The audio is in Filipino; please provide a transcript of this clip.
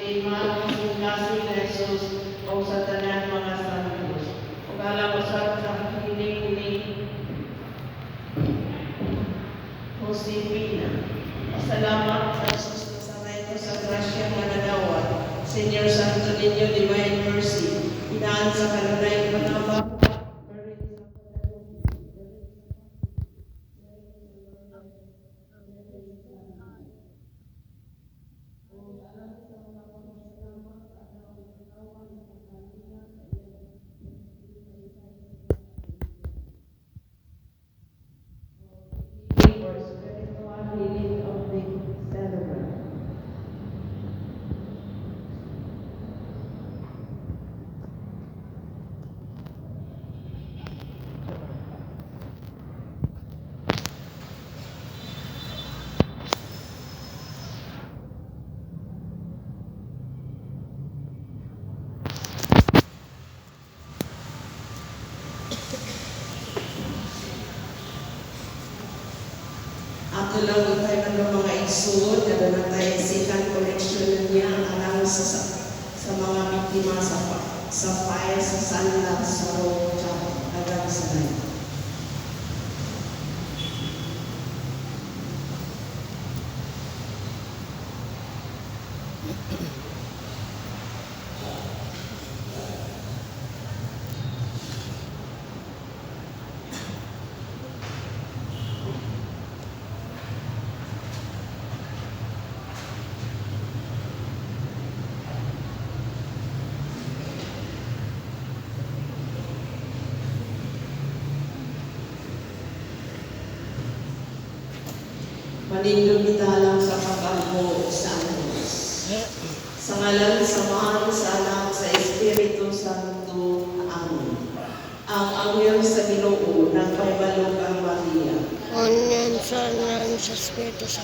kay mahal mo si Kasi na Jesus o sa tanan mga santos. O alam mo sa hiling-hiling Josefina. Pasalamat sa Jesus na sanay ko sa grasya nga nadawat. Senior Santo Niño Divine Mercy. Inaan sa kanunay panabak. For spiritual healing of the cerebral. Ato lang tayo ng mga igsoon, kada na tayo second connection niya alang sa mga biktima sa fire, sa sanlat, sa road, agang sa ganyan. Manindong italang sa pag-albo sa Diyos. Sa ngalan, sa Mahal, sa Anak, sa Espiritu Santo. Amen. Ang anghel sa Ginoo ng Paibalog ang Maria. Amen sa Espiritu Santo.